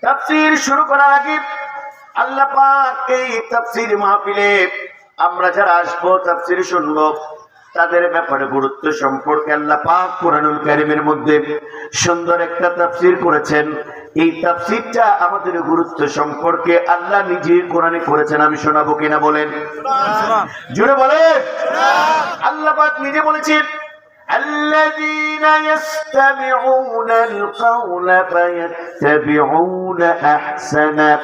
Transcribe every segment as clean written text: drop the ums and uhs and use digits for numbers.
তাফসীর শুরু করার আগে আল্লাহ পাক এই তাফসীর মাহফিলে আমরা যারা আসবো তাফসীর শুনবো তাদের ব্যাপারে গুরুত্ব সম্পর্কে আল্লাহ পাক কুরআনুল কারীমের মধ্যে সুন্দর একটা তাফসীর করেছেন। এই তাফসীরটা আমাদের গুরুত্ব সম্পর্কে আল্লাহ নিজে কোরআনে করেছেন। আমি শোনাবো কিনা বলেন? জোরে বলেন। আল্লাহ পাক নিজে বলেছেন, الذين يستمعون القول فيتبعون أحسنه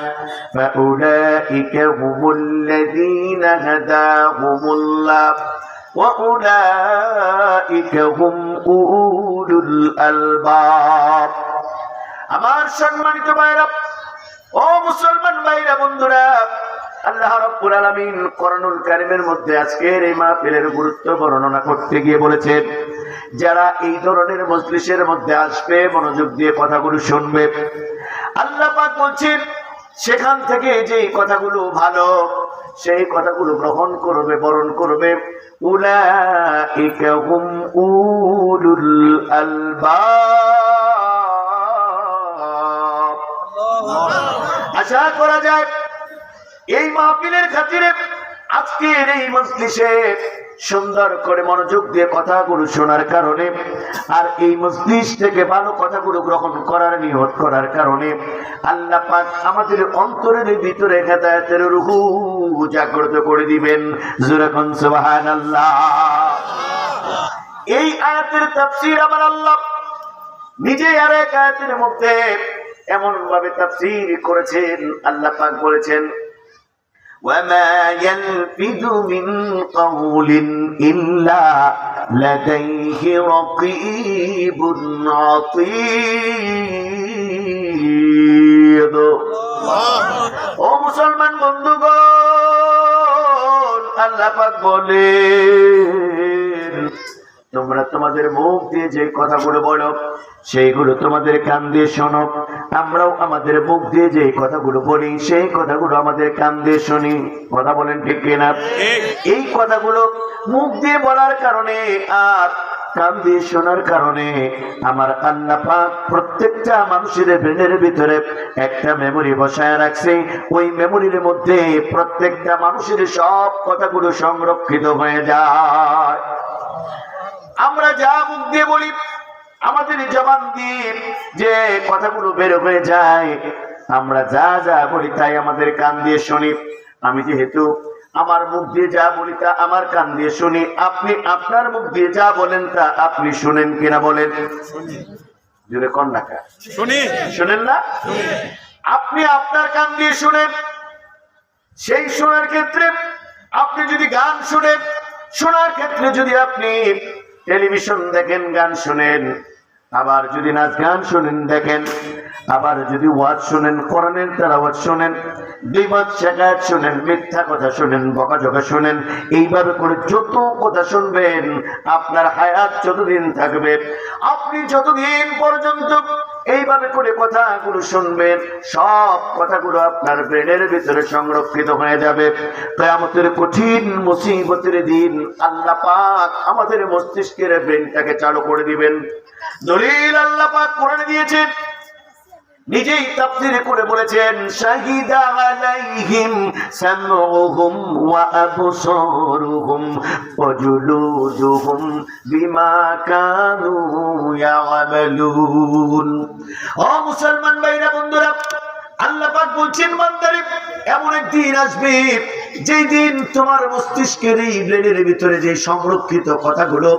فأولئك هم الذين هداهم الله وأولئك هم أولو الألباب। আমার সম্মানিত ভাইরা ও মুসলমান ভাইরা বন্ধুরা, আল্লাহ রাব্বুল আলামিন কোরআনুল কারীমের মধ্যে আজকের এই মাহফিলের গুরুত্ব বর্ণনা করতে গিয়ে বলেছেন, যারা এই ধরনের মজলিসের মধ্যে আসবে, মনোযোগ দিয়ে কথাগুলো শুনবে, আল্লাহ পাক বলছেন সেখান থেকে যে কথাগুলো ভালো সেই কথাগুলো গ্রহণ করবে, বরণ করবে, উলাইকা হুম উলুল আলবাব। আশা করা যায় এই মাহফিলের খাতিরে আজকের এই মজলিসে সুন্দর করে মনোযোগ দিয়ে কথাগুলো শোনার কারণে আর এই মজলিস থেকে ভালো কথাগুলো গ্রহণ করার নিয়ত করার কারণে আল্লাহ পাক আমাদের অন্তরের ভিতরে হেদায়েতের রূহ জাগ্রত করে দিবেন। জোরে কোন সুবহানাল্লাহ। এই আয়াতের তাফসীর আমার আল্লাহ নিজে আর এক আয়াতের মধ্যে এমন ভাবে তাফসীর করেছেন। আল্লাহ পাক বলেছেন, وما يلفظ من قول إلا لديه رقيب عتيد। ও মুসলমান বন্ধুগণ, আল্লাহ পাক বলেন তোমরা তোমাদের মুখ দিয়ে যে কথাগুলো বলো সেইগুলো তোমাদের কান দিয়ে শোনো, আমরাও আমাদের মুখ দিয়ে যে কথাগুলো বলি সেই কথাগুলো আমাদের কান দিয়ে শুনি। কথা বলেন ঠিক কিনা? এই কথাগুলো মুখ দিয়ে বলার কারণে আর কান দিয়ে শোনার কারণে আমার আল্লাহ পাক প্রত্যেকটা মানুষের ব্রেনের ভিতরে একটা মেমোরি বসায় রাখছে। ওই মেমোরির মধ্যে প্রত্যেকটা মানুষের সব কথাগুলো সংরক্ষিত হয়ে যায়। আমরা যা মুখ দিয়ে বলি, আমাদের জবান দিয়ে যে কথাগুলো বের হয়ে যায়, আমরা যা যা বলি তাই আমাদের কান দিয়ে শুনি। আমি যেহেতু আমার মুখ দিয়ে যা বলি তা আমার কান দিয়ে শুনি, আপনি আপনার মুখ দিয়ে যা বলেন তা আপনি শুনেন কিনা বলেন? জোরে কোন না শুনি, শুনেন না? আপনি আপনার কান দিয়ে শুনেন। সেই শোনার ক্ষেত্রে আপনি যদি গান শুনেন, শোনার ক্ষেত্রে যদি আপনি টেলিভিশন দেখেন, গান শুনেন, আবার যদি নাচ গান শুনেন দেখেন, আবার যদি ওয়াজ শুনেন, কোরআনের তেলাওয়াত শুনেন, বিবাদ শেখায়ত শুনেন, মিথ্যা কথা শুনেন, বকাঝকা শুনেন, এইভাবে করে যত কথা শুনবেন আপনার হায়াত যতদিন থাকবে, আপনি যতদিন পর্যন্ত এইভাবে করে কথাগুলো শুনবেন, সব কথাগুলো আপনার ব্রেনের ভিতরে সংরক্ষিত হয়ে যাবে। কিয়ামতের কঠিন মুসিবতের দিন আল্লাহ পাক আমাদের মস্তিষ্কের ব্রেনটাকে চালু করে দিবেন। দলিল আল্লাহ পাক কোরআনে দিয়েছেন, নিজেই তাফসীর করে বলেছেন, শাহিদা আলাইহিম সামউহুম ওয়া আবসারুহুম ওয়া জুলুদুহুম বিমা কানু ইয়ামালুন। ও মুসলমান ভাইরা বন্ধুরা, আল্লাহ পাক বলছেন বান্দারে এমন একদিন আসবে যেই দিন তোমার মস্তিষ্কের এই ব্রেনের ভিতরে যে সংরক্ষিত কথাগুলো,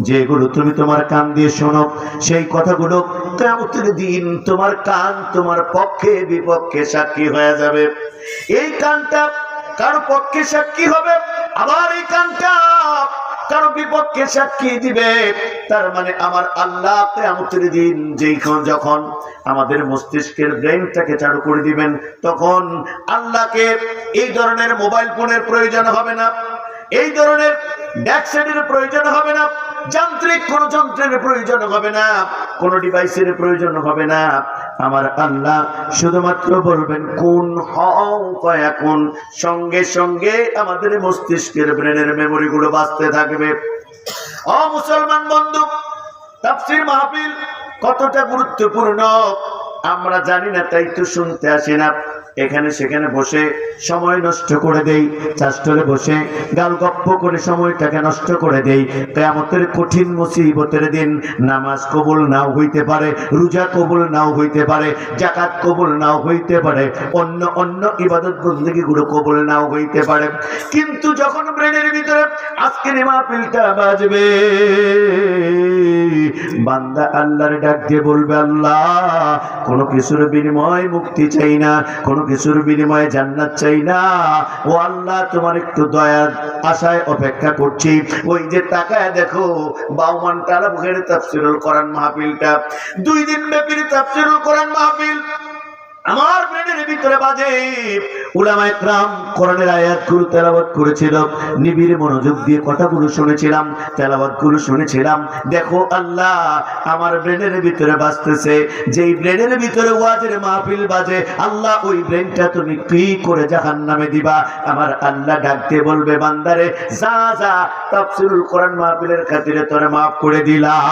যেগুলো তুমি তোমার কান দিয়ে শোনো, সেই কথাগুলো কিয়ামতের দিন তোমার কান তোমার পক্ষে বিপক্ষে সাক্ষী হয়ে যাবে। এই কানটা কারো পক্ষে সাক্ষী হবে, আবার এই কানটা কারো বিপক্ষে সাক্ষী দিবে। তার মানে আমার আল্লাহ কিয়ামতের দিন যখন আমাদের মস্তিষ্কের ব্রেনটাকে চালু করে দিবেন, তখন আল্লাহকে এই ধরনের মোবাইল ফোনের প্রয়োজন হবে না, এই ধরনের ব্যাকসাইডের প্রয়োজন হবে না, যান্ত্রিক কোন যন্ত্রের প্রয়োজন হবে না, কোন ডিভাইসের প্রয়োজন হবে না। আমার আল্লাহ শুধুমাত্র বলবেন কুন হও ফায়াকুন, সঙ্গে সঙ্গে আমাদের মস্তিষ্কের ব্রেনের মেমোরি গুলো বাজতে থাকবে। ও মুসলমান বন্ধু, তাফসীর মাহফিল কতটা গুরুত্বপূর্ণ আমরা জানি না তাই তো শুনতে আসি না, এখানে সেখানে বসে সময় নষ্ট করে দেই, চাষটলে বসে গাল গপ্প করে সময়টাকে নষ্ট করে দেই। কিয়ামতের কঠিন মুসিবতের দিন নামাজ কবুল নাও হইতে পারে, রোজা কবুল নাও হইতে পারে, যাকাত কবুল নাও হইতে পারে, অন্য অন্য ইবাদত বন্দেগীগুলো কবুল নাও হইতে পারে, কিন্তু যখন ব্রেনের ভিতরে আজকের মাহফিলটা বাজবে, বান্দা আল্লাহর ডাক দিয়ে বলবে, আল্লাহ কোনো কিছুর বিনিময় মুক্তি চাই না, কোনো কিছুর বিনিময়ে জান্নাত চাই না, ও আল্লাহ তোমার একটু দয়ার আশায় অপেক্ষা করছি। ওই যে তাকায় দেখো বাউমান টালা মুখের তাফসীরুল কোরআন মাহফিলটা, 2 দিন ব্যাপী তাফসীরুল কোরআন মাহফিল আমার ব্রেনের ভিতরে বাজে। উলামায়ে কেরাম কোরআনের আয়াতগুলো তেলাওয়াত করেছিল, নিবিড় মনোযোগ দিয়ে কথাগুলো শুনেছিলাম, তেলাওয়াতগুলো শুনেছিলাম। দেখো আল্লাহ আমার ব্রেনের ভিতরে বাজতেছে, যেই ব্রেনের ভিতরে ওয়াজের মাহফিল বাজে, আল্লাহ ওই ব্রেনটা তুমি কি করে জাহান্নামে দিবা। আমার আল্লাহ ডাকতে বলবে, বান্দারে যা যা, তাফসীরুল কোরআন মাহফিলের খাতিরে তোরে মাফ করে দিলাম।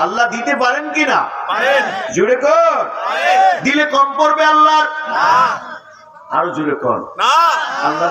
আল্লাহ দিতে পারেন কিনা? পারেন। জোরে কর। দিলে কম পড়বে আল্লাহর? আরো জোরে কর। না, আল্লাহ